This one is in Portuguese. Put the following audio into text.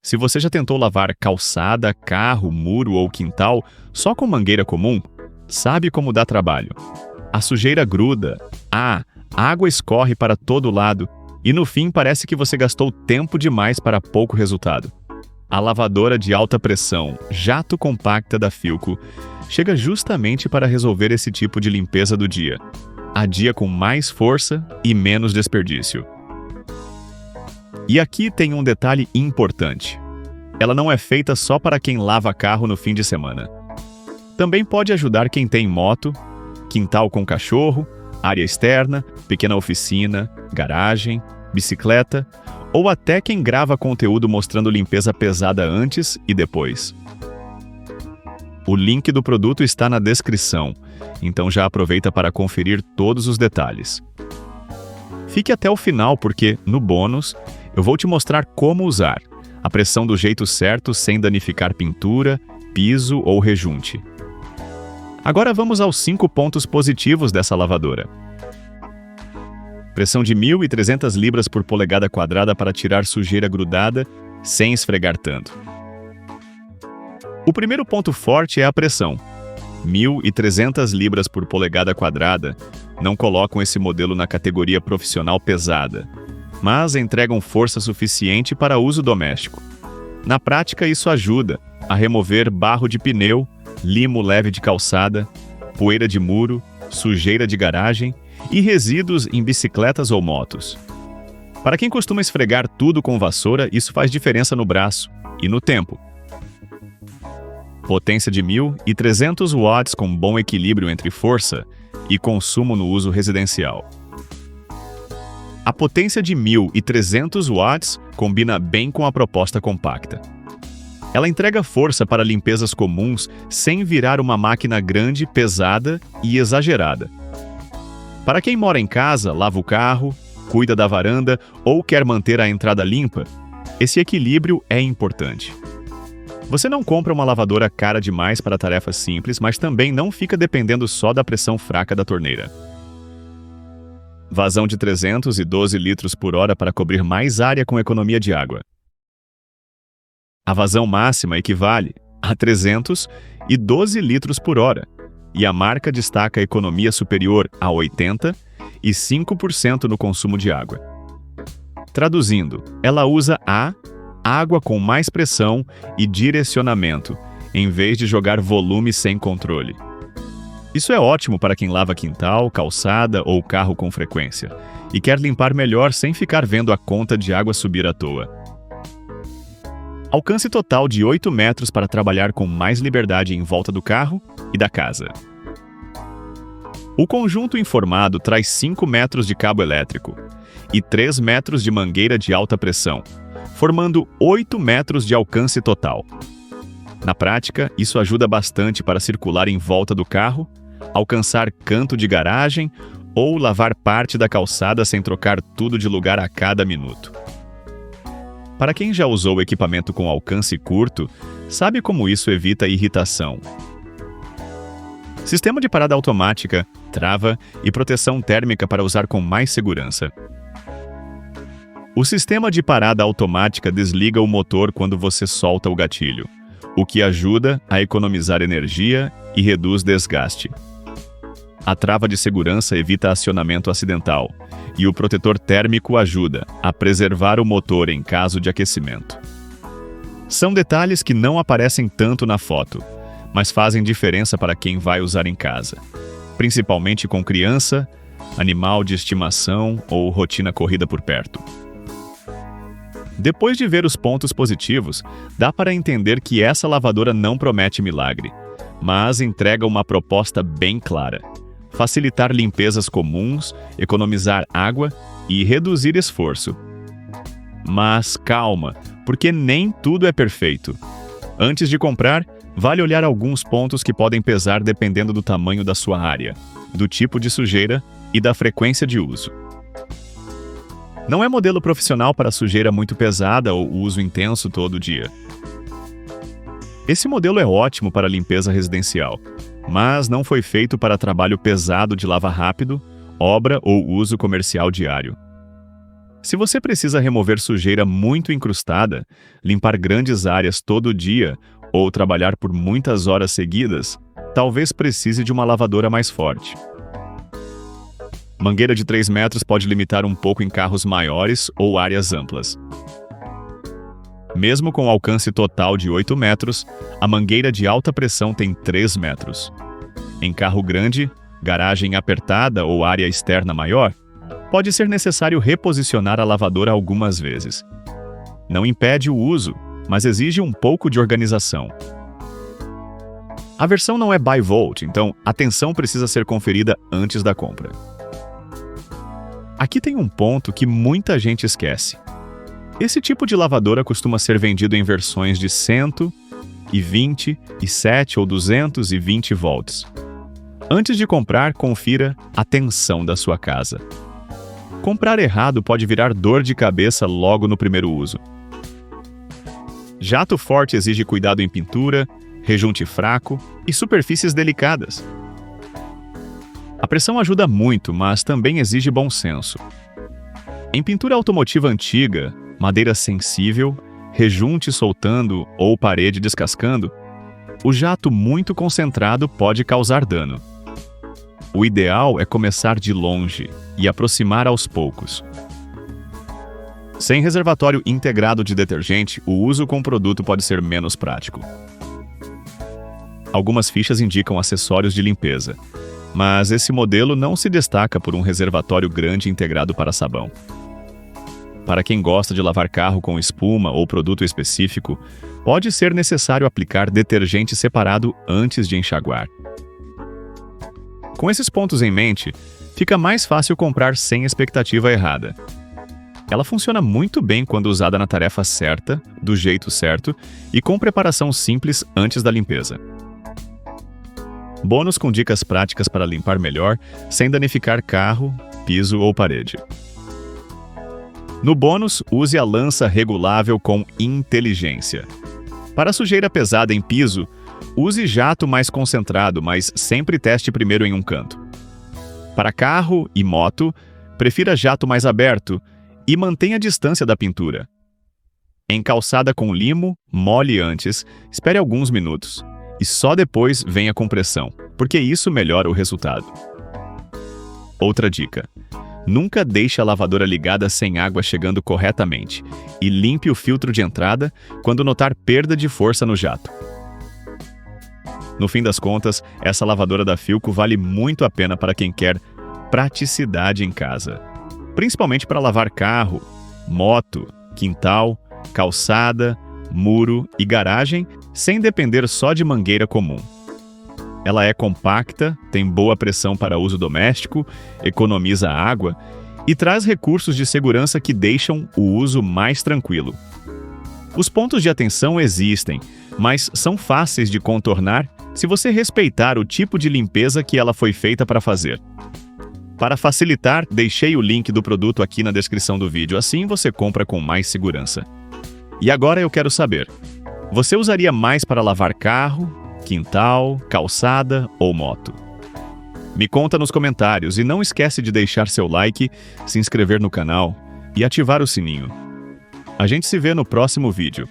Se você já tentou lavar calçada, carro, muro ou quintal só com mangueira comum, sabe como dá trabalho. A sujeira gruda, a água escorre para todo lado e no fim parece que você gastou tempo demais para pouco resultado. A lavadora de alta pressão jato compacta da Philco chega justamente para resolver esse tipo de limpeza do dia. A dia com mais força e menos desperdício. E aqui tem um detalhe importante. Ela não é feita só para quem lava carro no fim de semana. Também pode ajudar quem tem moto, quintal com cachorro, área externa, pequena oficina, garagem, bicicleta, ou até quem grava conteúdo mostrando limpeza pesada antes e depois. O link do produto está na descrição, então já aproveita para conferir todos os detalhes. Fique até o final porque, no bônus, eu vou te mostrar como usar a pressão do jeito certo sem danificar pintura, piso ou rejunte. Agora vamos aos 5 pontos positivos dessa lavadora. Pressão de 1.300 libras por polegada quadrada para tirar sujeira grudada sem esfregar tanto. O primeiro ponto forte é a pressão. 1.300 libras por polegada quadrada não colocam esse modelo na categoria profissional pesada, mas entregam força suficiente para uso doméstico. Na prática, isso ajuda a remover barro de pneu, limo leve de calçada, poeira de muro, sujeira de garagem e resíduos em bicicletas ou motos. Para quem costuma esfregar tudo com vassoura, isso faz diferença no braço e no tempo. Potência de 1.300 watts com bom equilíbrio entre força e consumo no uso residencial. A potência de 1.300 watts combina bem com a proposta compacta. Ela entrega força para limpezas comuns sem virar uma máquina grande, pesada e exagerada. Para quem mora em casa, lava o carro, cuida da varanda ou quer manter a entrada limpa, esse equilíbrio é importante. Você não compra uma lavadora cara demais para tarefas simples, mas também não fica dependendo só da pressão fraca da torneira. Vazão de 312 litros por hora para cobrir mais área com economia de água. A vazão máxima equivale a 312 litros por hora, e a marca destaca a economia superior a 80% e 5% no consumo de água. Traduzindo, ela usa a água com mais pressão e direcionamento, em vez de jogar volume sem controle. Isso é ótimo para quem lava quintal, calçada ou carro com frequência e quer limpar melhor sem ficar vendo a conta de água subir à toa. Alcance total de 8 metros para trabalhar com mais liberdade em volta do carro e da casa. O conjunto informado traz 5 metros de cabo elétrico e 3 metros de mangueira de alta pressão, formando 8 metros de alcance total. Na prática, isso ajuda bastante para circular em volta do carro, alcançar canto de garagem ou lavar parte da calçada sem trocar tudo de lugar a cada minuto. Para quem já usou o equipamento com alcance curto, sabe como isso evita irritação. Sistema de parada automática, trava e proteção térmica para usar com mais segurança. O sistema de parada automática desliga o motor quando você solta o gatilho, o que ajuda a economizar energia e reduz desgaste. A trava de segurança evita acionamento acidental, e o protetor térmico ajuda a preservar o motor em caso de aquecimento. São detalhes que não aparecem tanto na foto, mas fazem diferença para quem vai usar em casa, principalmente com criança, animal de estimação ou rotina corrida por perto. Depois de ver os pontos positivos, dá para entender que essa lavadora não promete milagre, mas entrega uma proposta bem clara: facilitar limpezas comuns, economizar água e reduzir esforço. Mas calma, porque nem tudo é perfeito. Antes de comprar, vale olhar alguns pontos que podem pesar dependendo do tamanho da sua área, do tipo de sujeira e da frequência de uso. Não é modelo profissional para sujeira muito pesada ou uso intenso todo dia. Esse modelo é ótimo para limpeza residencial, mas não foi feito para trabalho pesado de lava rápido, obra ou uso comercial diário. Se você precisa remover sujeira muito incrustada, limpar grandes áreas todo dia ou trabalhar por muitas horas seguidas, talvez precise de uma lavadora mais forte. Mangueira de 3 metros pode limitar um pouco em carros maiores ou áreas amplas. Mesmo com alcance total de 8 metros, a mangueira de alta pressão tem 3 metros. Em carro grande, garagem apertada ou área externa maior, pode ser necessário reposicionar a lavadora algumas vezes. Não impede o uso, mas exige um pouco de organização. A versão não é bivolt, então a tensão precisa ser conferida antes da compra. Aqui tem um ponto que muita gente esquece. Esse tipo de lavadora costuma ser vendido em versões de 127 ou 220 volts. Antes de comprar, confira a tensão da sua casa. Comprar errado pode virar dor de cabeça logo no primeiro uso. Jato forte exige cuidado em pintura, rejunte fraco e superfícies delicadas. A pressão ajuda muito, mas também exige bom senso. Em pintura automotiva antiga, madeira sensível, rejunte soltando ou parede descascando, o jato muito concentrado pode causar dano. O ideal é começar de longe e aproximar aos poucos. Sem reservatório integrado de detergente, o uso com o produto pode ser menos prático. Algumas fichas indicam acessórios de limpeza, mas esse modelo não se destaca por um reservatório grande integrado para sabão. Para quem gosta de lavar carro com espuma ou produto específico, pode ser necessário aplicar detergente separado antes de enxaguar. Com esses pontos em mente, fica mais fácil comprar sem expectativa errada. Ela funciona muito bem quando usada na tarefa certa, do jeito certo e com preparação simples antes da limpeza. Bônus com dicas práticas para limpar melhor, sem danificar carro, piso ou parede. No bônus, use a lança regulável com inteligência. Para sujeira pesada em piso, use jato mais concentrado, mas sempre teste primeiro em um canto. Para carro e moto, prefira jato mais aberto e mantenha a distância da pintura. Em calçada com limo, molhe antes, espere alguns minutos e só depois venha com pressão, porque isso melhora o resultado. Outra dica: nunca deixe a lavadora ligada sem água chegando corretamente e limpe o filtro de entrada quando notar perda de força no jato. No fim das contas, essa lavadora da Philco vale muito a pena para quem quer praticidade em casa, principalmente para lavar carro, moto, quintal, calçada, muro e garagem, sem depender só de mangueira comum. Ela é compacta, tem boa pressão para uso doméstico, economiza água e traz recursos de segurança que deixam o uso mais tranquilo. Os pontos de atenção existem, mas são fáceis de contornar se você respeitar o tipo de limpeza que ela foi feita para fazer. Para facilitar, deixei o link do produto aqui na descrição do vídeo, assim você compra com mais segurança. E agora eu quero saber, você usaria mais para lavar carro, quintal, calçada ou moto? Me conta nos comentários e não esquece de deixar seu like, se inscrever no canal e ativar o sininho. A gente se vê no próximo vídeo.